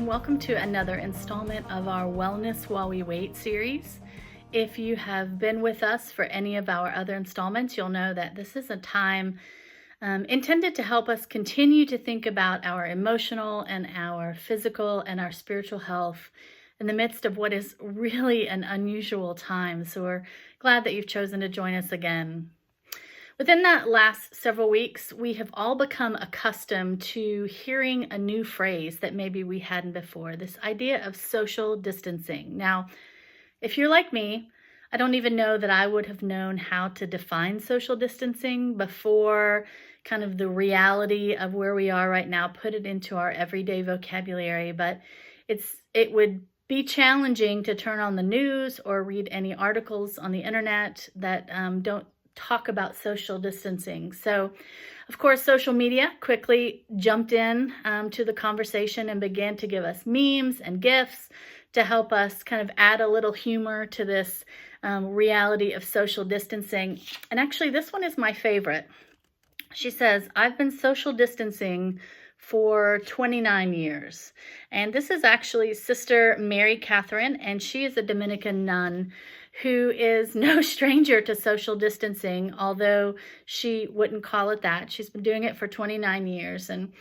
welcome to another installment of our Wellness While We Wait series. If you have been with us for any of our other installments, you'll know that this is a time intended to help us continue to think about our emotional and our physical and our spiritual health in the midst of what is really an unusual time. So we're glad that you've chosen to join us again. Within that last several weeks, we have all become accustomed to hearing a new phrase that maybe we hadn't before, this idea of social distancing. Now, if you're like me, I don't even know that I would have known how to define social distancing before kind of the reality of where we are right now put it into our everyday vocabulary, but it would be challenging to turn on the news or read any articles on the internet that don't talk about social distancing. So, of course, social media quickly jumped in to the conversation and began to give us memes and GIFs to help us kind of add a little humor to this reality of social distancing. And actually, this one is my favorite. She says, "I've been social distancing for 29 years. And this is actually Sister Mary Catherine, and she is a Dominican nun who is no stranger to social distancing, although she wouldn't call it that. She's been doing it for 29 years. And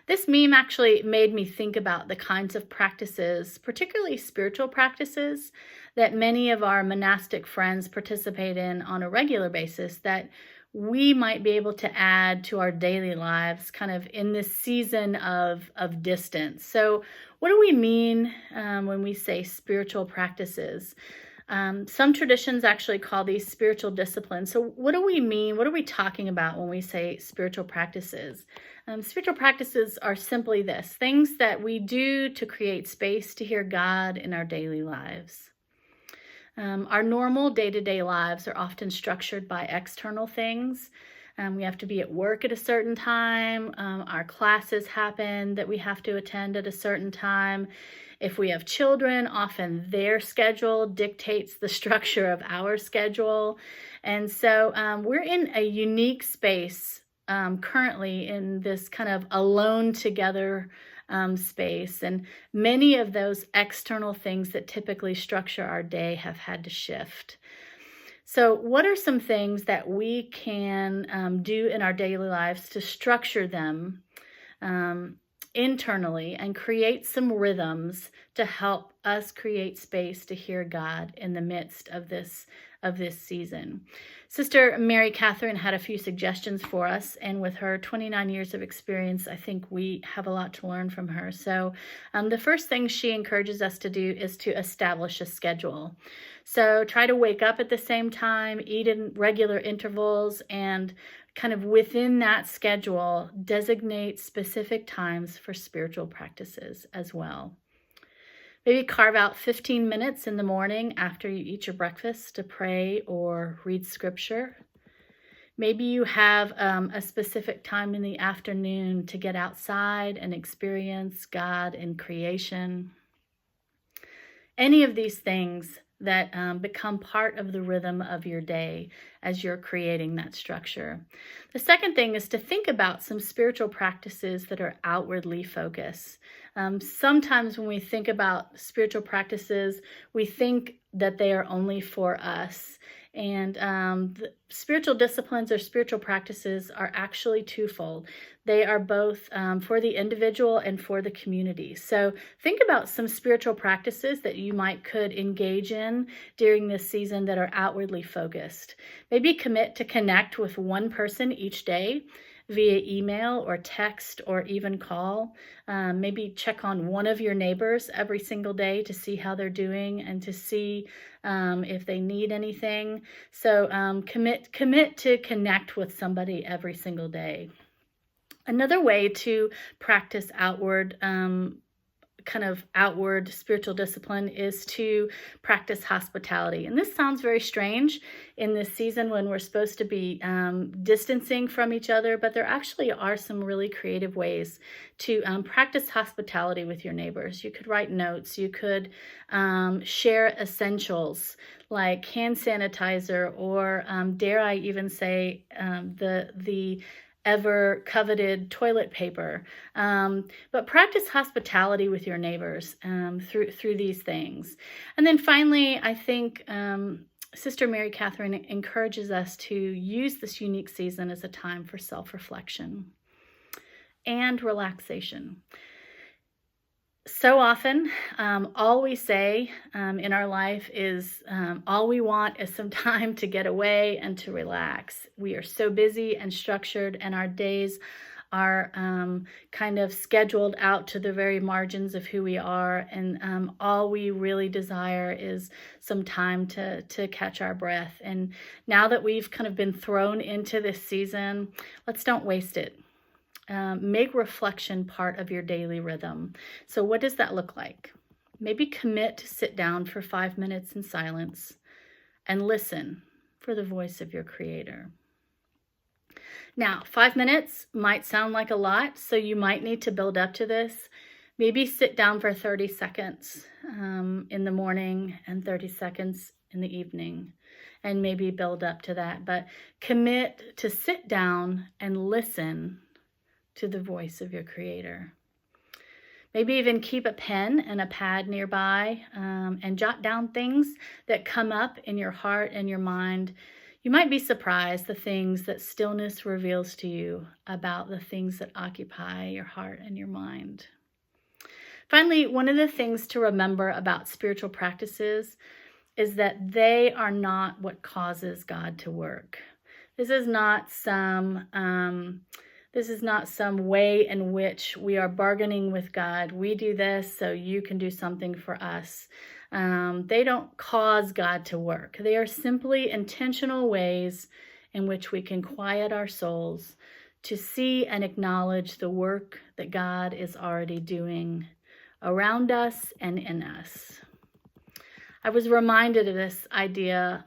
this meme actually made me think about the kinds of practices, particularly spiritual practices, that many of our monastic friends participate in on a regular basis that we might be able to add to our daily lives kind of in this season of distance. So what do we mean when we say spiritual practices? Some traditions actually call these spiritual disciplines. So what do we mean? What are we talking about when we say spiritual practices? Spiritual practices are simply this: things that we do to create space to hear God in our daily lives. Our normal day-to-day lives are often structured by external things. We have to be at work at a certain time. Our classes happen that we have to attend at a certain time. If we have children, often their schedule dictates the structure of our schedule. And so we're in a unique space currently in this kind of alone together space. And many of those external things that typically structure our day have had to shift. So what are some things that we can do in our daily lives to structure them internally and create some rhythms to help us create space to hear God in the midst of this season? Sister Mary Catherine had a few suggestions for us, and with her 29 years of experience, I think we have a lot to learn from her. So the first thing she encourages us to do is to establish a schedule. So try to wake up at the same time, eat in regular intervals, and kind of within that schedule, designate specific times for spiritual practices as well. Maybe carve out 15 minutes in the morning after you eat your breakfast to pray or read scripture. Maybe you have a specific time in the afternoon to get outside and experience God in creation. Any of these things that become part of the rhythm of your day as you're creating that structure. The second thing is to think about some spiritual practices that are outwardly focused. Sometimes when we think about spiritual practices, we think that they are only for us. And the spiritual disciplines or spiritual practices are actually twofold. They are both for the individual and for the community. So think about some spiritual practices that you could engage in during this season that are outwardly focused. Maybe commit to connect with one person each day via email or text or even call. Maybe check on one of your neighbors every single day to see how they're doing and to see if they need anything. So commit to connect with somebody every single day. Another way to practice outward spiritual discipline is to practice hospitality. And this sounds very strange in this season when we're supposed to be distancing from each other, but there actually are some really creative ways to practice hospitality with your neighbors. You could write notes. You could share essentials like hand sanitizer or dare I even say the ever coveted toilet paper. But practice hospitality with your neighbors through these things. And then finally, I think Sister Mary Catherine encourages us to use this unique season as a time for self-reflection and relaxation. So often, all we say in our life is all we want is some time to get away and to relax. We are so busy and structured, and our days are kind of scheduled out to the very margins of who we are, and all we really desire is some time to catch our breath. And now that we've kind of been thrown into this season, let's don't waste it. Make reflection part of your daily rhythm. So what does that look like? Maybe commit to sit down for 5 minutes in silence and listen for the voice of your Creator. Now, 5 minutes might sound like a lot, so you might need to build up to this. Maybe sit down for 30 seconds in the morning and 30 seconds in the evening, and maybe build up to that. But commit to sit down and listen to the voice of your Creator. Maybe even keep a pen and a pad nearby and jot down things that come up in your heart and your mind. You might be surprised the things that stillness reveals to you about the things that occupy your heart and your mind. Finally, one of the things to remember about spiritual practices is that they are not what causes God to work. This is not some way in which we are bargaining with God. We do this so you can do something for us. They don't cause God to work. They are simply intentional ways in which we can quiet our souls to see and acknowledge the work that God is already doing around us and in us. I was reminded of this idea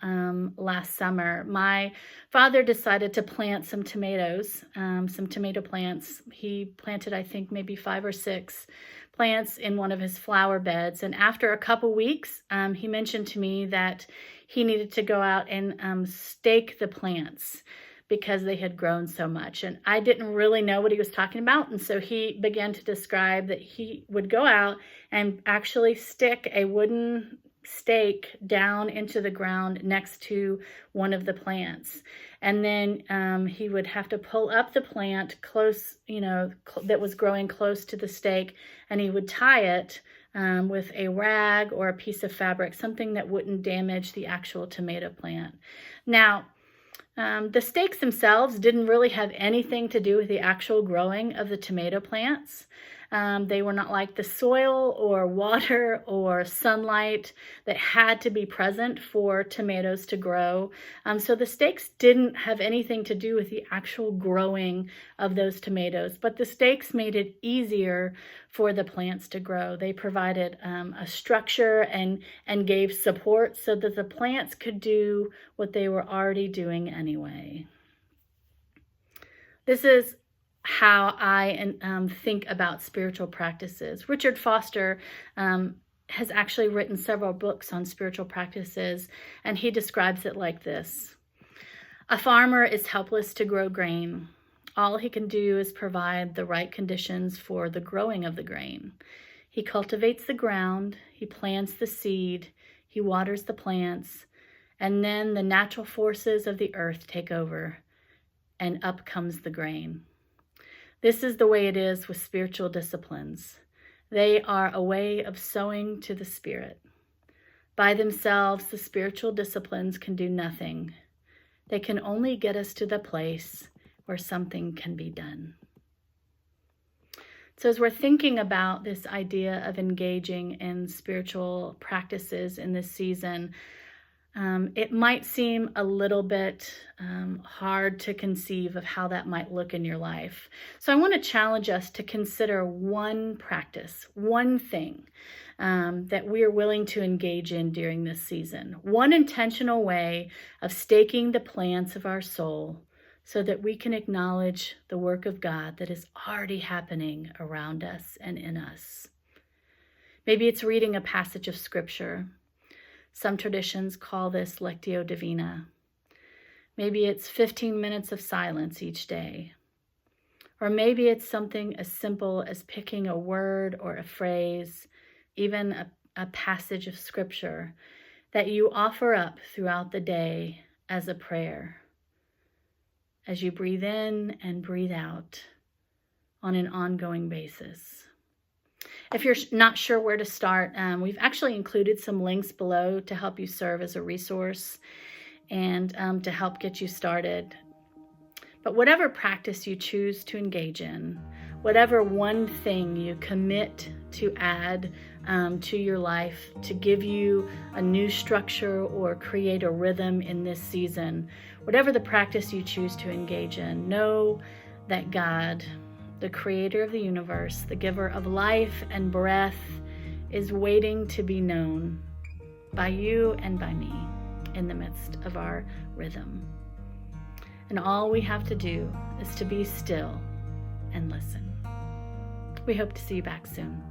last summer. My father decided to plant some tomatoes, some tomato plants. He planted, I think, maybe 5 or 6 plants in one of his flower beds. And after a couple weeks, he mentioned to me that he needed to go out and stake the plants because they had grown so much. And I didn't really know what he was talking about. And so he began to describe that he would go out and actually stick a wooden stake down into the ground next to one of the plants. And then he would have to pull up the plant close, that was growing close to the stake, and he would tie it with a rag or a piece of fabric, something that wouldn't damage the actual tomato plant. Now, the stakes themselves didn't really have anything to do with the actual growing of the tomato plants. They were not like the soil or water or sunlight that had to be present for tomatoes to grow. So the stakes didn't have anything to do with the actual growing of those tomatoes, but the stakes made it easier for the plants to grow. They provided a structure and gave support so that the plants could do what they were already doing anyway. This is how I think about spiritual practices. Richard Foster has actually written several books on spiritual practices, and he describes it like this. A farmer is helpless to grow grain. All he can do is provide the right conditions for the growing of the grain. He cultivates the ground, he plants the seed, he waters the plants, and then the natural forces of the earth take over, and up comes the grain. This is the way it is with spiritual disciplines. They are a way of sowing to the Spirit. By themselves, the spiritual disciplines can do nothing. They can only get us to the place where something can be done. So as we're thinking about this idea of engaging in spiritual practices in this season, it might seem a little bit hard to conceive of how that might look in your life. So I want to challenge us to consider one practice, one thing that we are willing to engage in during this season. One intentional way of staking the plants of our soul so that we can acknowledge the work of God that is already happening around us and in us. Maybe it's reading a passage of Scripture. Some traditions call this Lectio Divina. Maybe it's 15 minutes of silence each day. Or maybe it's something as simple as picking a word or a phrase, even a passage of scripture that you offer up throughout the day as a prayer, as you breathe in and breathe out on an ongoing basis. If you're not sure where to start, we've actually included some links below to help you serve as a resource and to help get you started. But whatever practice you choose to engage in, whatever one thing you commit to add to your life to give you a new structure or create a rhythm in this season, whatever the practice you choose to engage in, know that God, the creator of the universe, the giver of life and breath, is waiting to be known by you and by me in the midst of our rhythm. And all we have to do is to be still and listen. We hope to see you back soon.